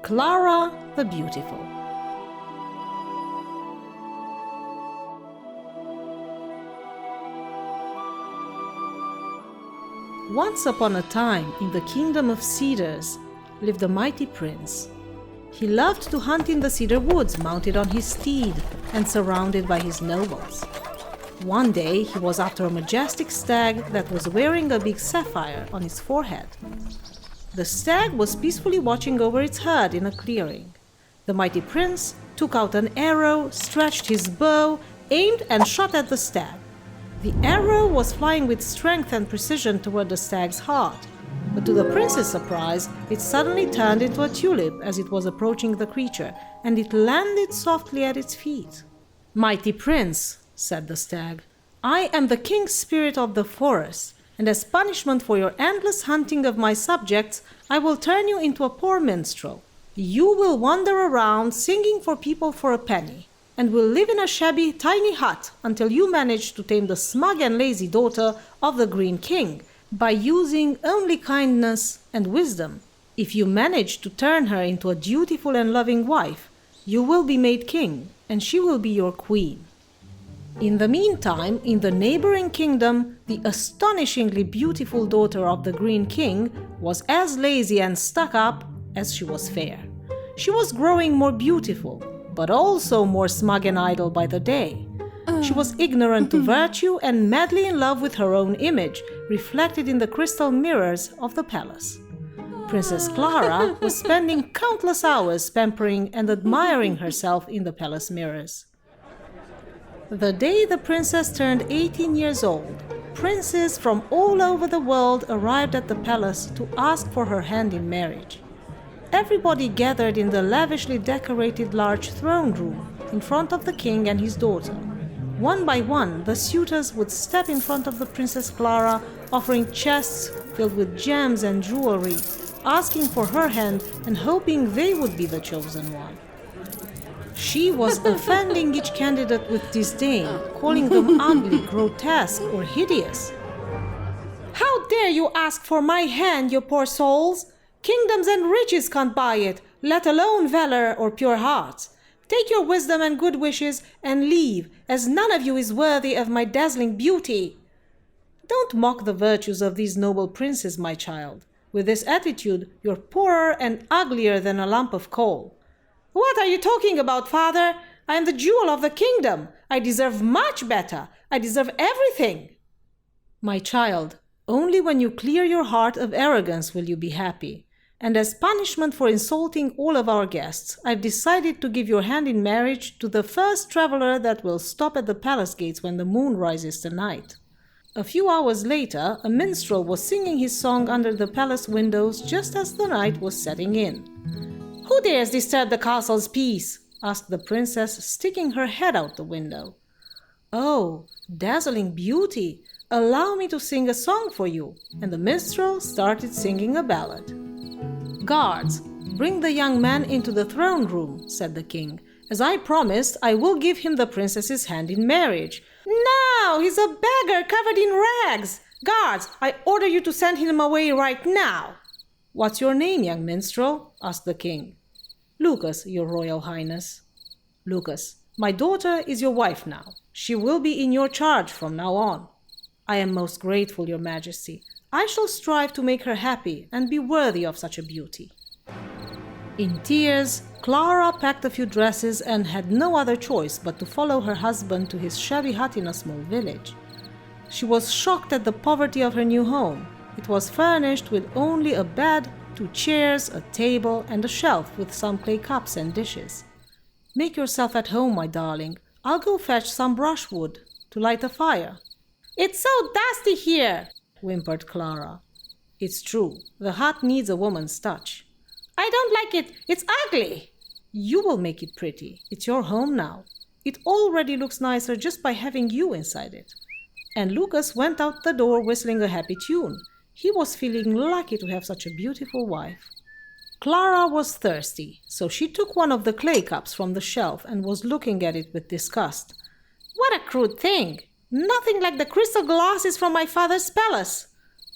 Klara the Beautiful. Once upon a time, in the kingdom of cedars, lived a mighty prince. He loved to hunt in the cedar woods, mounted on his steed and surrounded by his nobles. One day, he was after a majestic stag that was wearing a big sapphire on its forehead. The stag was peacefully watching over its herd in a clearing. The mighty prince took out an arrow, stretched his bow, aimed and shot at the stag. The arrow was flying with strength and precision toward the stag's heart, but to the prince's surprise, it suddenly turned into a tulip as it was approaching the creature, and it landed softly at its feet. "Mighty prince," said the stag, "I am the king's spirit of the forest, and as punishment for your endless hunting of my subjects, I will turn you into a poor minstrel. You will wander around singing for people for a penny, and will live in a shabby, tiny hut until you manage to tame the smug and lazy daughter of the Green King by using only kindness and wisdom. If you manage to turn her into a dutiful and loving wife, you will be made king, and she will be your queen." In the meantime, in the neighboring kingdom, the astonishingly beautiful daughter of the Green King was as lazy and stuck up as she was fair. She was growing more beautiful, but also more smug and idle by the day. She was ignorant to virtue and madly in love with her own image, reflected in the crystal mirrors of the palace. Princess Klara was spending countless hours pampering and admiring herself in the palace mirrors. The day the princess turned 18 years old, princes from all over the world arrived at the palace to ask for her hand in marriage. Everybody gathered in the lavishly decorated large throne room in front of the king and his daughter. One by one, the suitors would step in front of the Princess Klara, offering chests filled with gems and jewelry, asking for her hand and hoping they would be the chosen one. She was offending each candidate with disdain, calling them ugly, grotesque, or hideous. "How dare you ask for my hand, you poor souls? Kingdoms and riches can't buy it, let alone valor or pure hearts. Take your wisdom and good wishes and leave, as none of you is worthy of my dazzling beauty." Don't mock the virtues of these noble princes, my child. With this attitude, you're poorer and uglier than a lump of coal. "What are you talking about, father? I am the jewel of the kingdom. I deserve much better. I deserve everything." My child, only when you clear your heart of arrogance will you be happy. And as punishment for insulting all of our guests, I've decided to give your hand in marriage to the first traveler that will stop at the palace gates when the moon rises tonight. A few hours later, a minstrel was singing his song under the palace windows just as the night was setting in. "Who dares disturb the castle's peace?" asked the princess, sticking her head out the window. "Oh, dazzling beauty, allow me to sing a song for you," and the minstrel started singing a ballad. "Guards, bring the young man into the throne room," said the king. "As I promised, I will give him the princess's hand in marriage." "No, he's a beggar covered in rags! Guards, I order you to send him away right now!" "What's your name, young minstrel?" asked the king. "Lucas, your royal highness." "Lucas, my daughter is your wife now. She will be in your charge from now on." "I am most grateful, your majesty. I shall strive to make her happy and be worthy of such a beauty." In tears, Klara packed a few dresses and had no other choice but to follow her husband to his shabby hut in a small village. She was shocked at the poverty of her new home. It was furnished with only a bed, 2 chairs, a table, and a shelf with some clay cups and dishes. "Make yourself at home, my darling. I'll go fetch some brushwood to light a fire." "It's so dusty here," whimpered Klara. "It's true. The hut needs a woman's touch." "I don't like it. It's ugly." "You will make it pretty. It's your home now. It already looks nicer just by having you inside it." And Lucas went out the door whistling a happy tune. He was feeling lucky to have such a beautiful wife. Klara was thirsty, so she took one of the clay cups from the shelf and was looking at it with disgust. "What a crude thing! Nothing like the crystal glasses from my father's palace.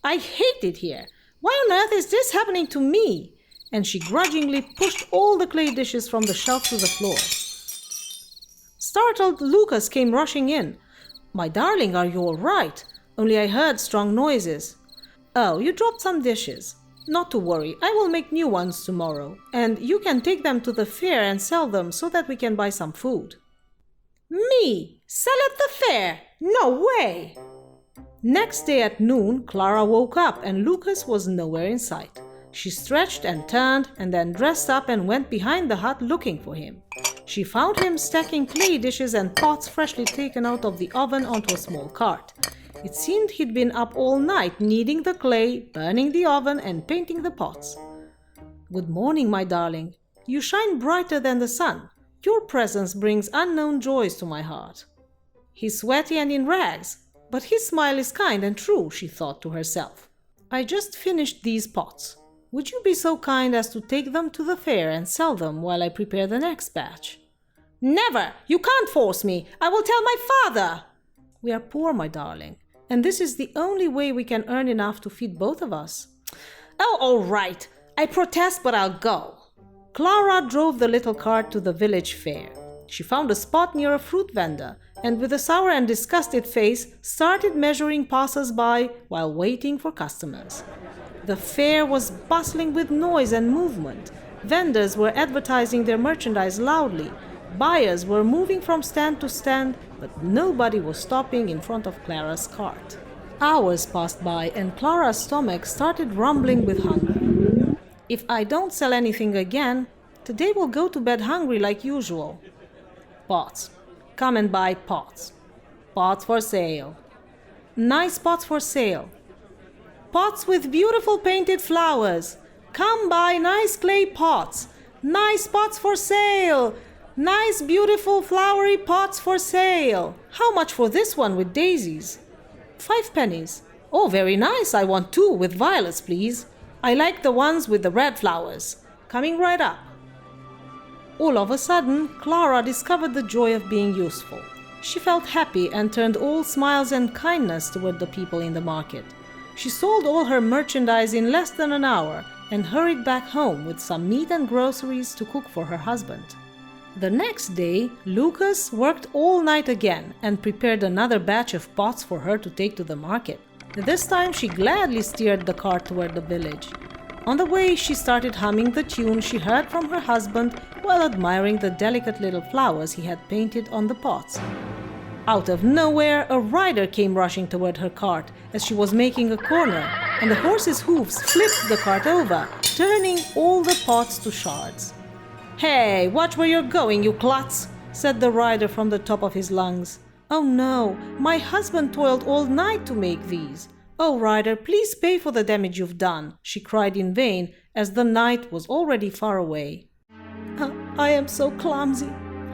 I hate it here. Why on earth is this happening to me? and she grudgingly pushed all the clay dishes from the shelf to the floor. Startled, Lucas came rushing in. "My darling, are you all right? Only I heard strong noises." "Oh, you dropped some dishes. Not to worry, I will make new ones tomorrow, and you can take them to the fair and sell them so that we can buy some food." "Me? Sell at the fair? No way!" Next day at noon, Klara woke up and Lucas was nowhere in sight. She stretched and turned and then dressed up and went behind the hut looking for him. She found him stacking clay dishes and pots freshly taken out of the oven onto a small cart. It seemed he'd been up all night kneading the clay, burning the oven and painting the pots. "Good morning, my darling. You shine brighter than the sun. Your presence brings unknown joys to my heart." "He's sweaty and in rags, but his smile is kind and true," she thought to herself. "I just finished these pots. Would you be so kind as to take them to the fair and sell them while I prepare the next batch?" "Never! You can't force me! I will tell my father!" "We are poor, my darling, and this is the only way we can earn enough to feed both of us." "Oh, all right! I protest, but I'll go." Klara drove the little cart to the village fair. She found a spot near a fruit vendor, and with a sour and disgusted face, started measuring passers-by while waiting for customers. The fair was bustling with noise and movement. Vendors were advertising their merchandise loudly. Buyers were moving from stand to stand, but nobody was stopping in front of Klara's cart. Hours passed by and Klara's stomach started rumbling with hunger. "If I don't sell anything again, today we'll go to bed hungry like usual." Pots. Come and buy pots. Pots for sale. Nice pots for sale. Pots with beautiful painted flowers. Come buy nice clay pots. Nice pots for sale. Nice beautiful flowery pots for sale. How much for this one with daisies? 5 pennies. Oh, very nice. I want 2 with violets, please. I like the ones with the red flowers. Coming right up. All of a sudden, Klara discovered the joy of being useful. She felt happy and turned all smiles and kindness toward the people in the market. She sold all her merchandise in less than an hour and hurried back home with some meat and groceries to cook for her husband. The next day, Lucas worked all night again and prepared another batch of pots for her to take to the market. This time she gladly steered the cart toward the village. On the way, she started humming the tune she heard from her husband while admiring the delicate little flowers he had painted on the pots. Out of nowhere, a rider came rushing toward her cart as she was making a corner, and the horse's hooves flipped the cart over, turning all the pots to shards. "Hey, watch where you're going, you klutz!" said the rider from the top of his lungs. "Oh no, my husband toiled all night to make these. Oh, rider, please pay for the damage you've done," she cried in vain as the night was already far away. I am so clumsy.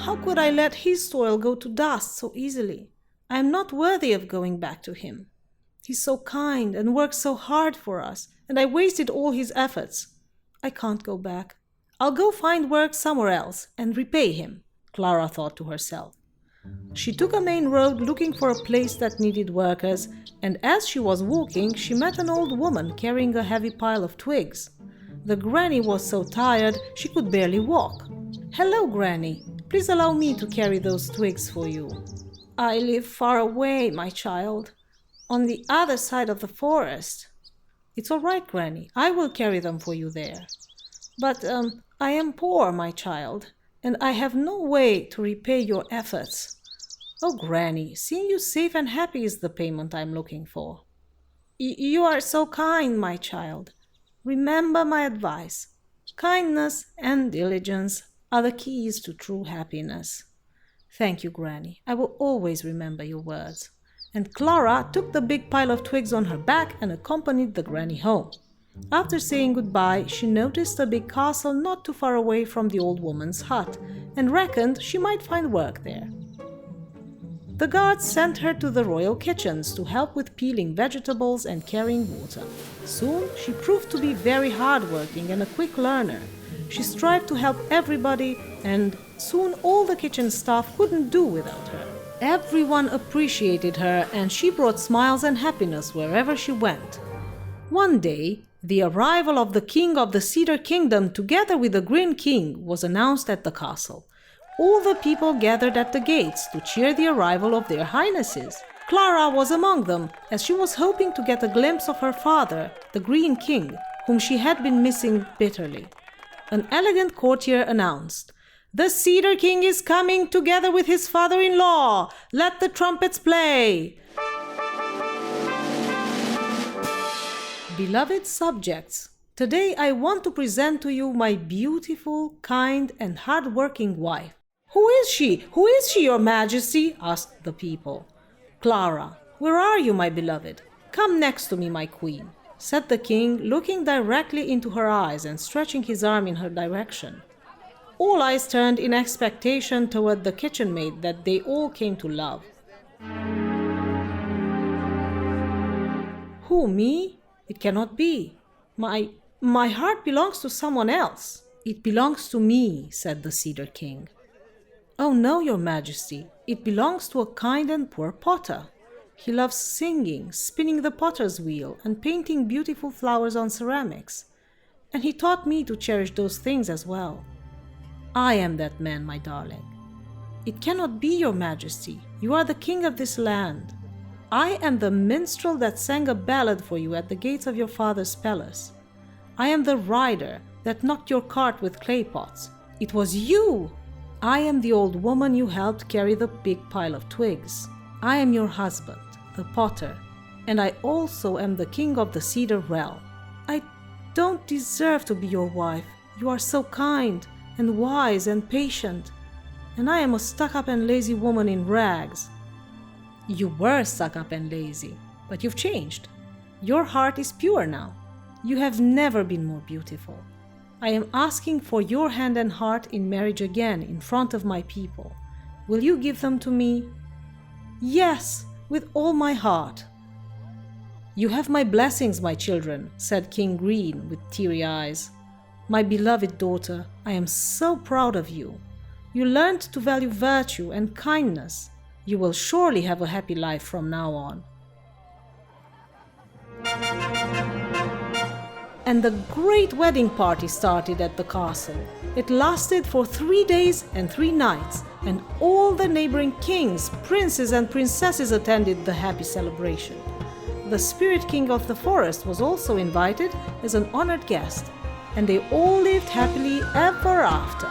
How could I let his toil go to dust so easily? I am not worthy of going back to him. He's so kind and works so hard for us, and I wasted all his efforts. I can't go back. I'll go find work somewhere else and repay him," Klara thought to herself. She took a main road looking for a place that needed workers, and as she was walking, she met an old woman carrying a heavy pile of twigs. The granny was so tired she could barely walk. "Hello, Granny. Please allow me to carry those twigs for you." "I live far away, my child, on the other side of the forest." "It's all right, Granny. I will carry them for you there." But I am poor, my child, and I have no way to repay your efforts." "Oh, Granny, seeing you safe and happy is the payment I'm looking for." You are so kind, my child. Remember my advice. Kindness and diligence are the keys to true happiness." "Thank you, Granny. I will always remember your words." And Klara took the big pile of twigs on her back and accompanied the granny home. After saying goodbye, she noticed a big castle not too far away from the old woman's hut and reckoned she might find work there. The guards sent her to the royal kitchens to help with peeling vegetables and carrying water. Soon she proved to be very hardworking and a quick learner. She strived to help everybody, and soon all the kitchen staff couldn't do without her. Everyone appreciated her, and she brought smiles and happiness wherever she went. One day, The arrival of the king of the Cedar Kingdom together with the Green King was announced at the castle. All the people gathered at the gates to cheer the arrival of their highnesses. Klara was among them, as she was hoping to get a glimpse of her father, the Green King, whom she had been missing bitterly. An elegant courtier announced, "The Cedar King is coming together with his father-in-law! Let the trumpets play!" Beloved subjects, today I want to present to you my beautiful, kind, and hard-working wife. "Who is she? Who is she, your majesty?" asked the people. "Klara, where are you, my beloved? Come next to me, my queen," said the king, looking directly into her eyes and stretching his arm in her direction. All eyes turned in expectation toward the kitchen maid that they all came to love. "Who, me? It cannot be. My heart belongs to someone else." "It belongs to me," said the Cedar King. "Oh no, your majesty, it belongs to a kind and poor potter. He loves singing, spinning the potter's wheel, and painting beautiful flowers on ceramics. And he taught me to cherish those things as well. I am that man, my darling." "It cannot be, your majesty. You are the king of this land. I am the minstrel that sang a ballad for you at the gates of your father's palace. I am the rider that knocked your cart with clay pots. It was you! I am the old woman you helped carry the big pile of twigs. I am your husband, the potter, and I also am the king of the Cedar Realm. I don't deserve to be your wife. You are so kind and wise and patient, and I am a stuck-up and lazy woman in rags." "You were stuck-up and lazy, but you've changed. Your heart is pure now. You have never been more beautiful. I am asking for your hand and heart in marriage again in front of my people. Will you give them to me?" "Yes, with all my heart." "You have my blessings, my children," said King Green with teary eyes. "My beloved daughter, I am so proud of you. You learned to value virtue and kindness. You will surely have a happy life from now on." And the great wedding party started at the castle. It lasted for 3 days and 3 nights, and all the neighboring kings, princes, and princesses attended the happy celebration. The Spirit King of the forest was also invited as an honored guest, and they all lived happily ever after.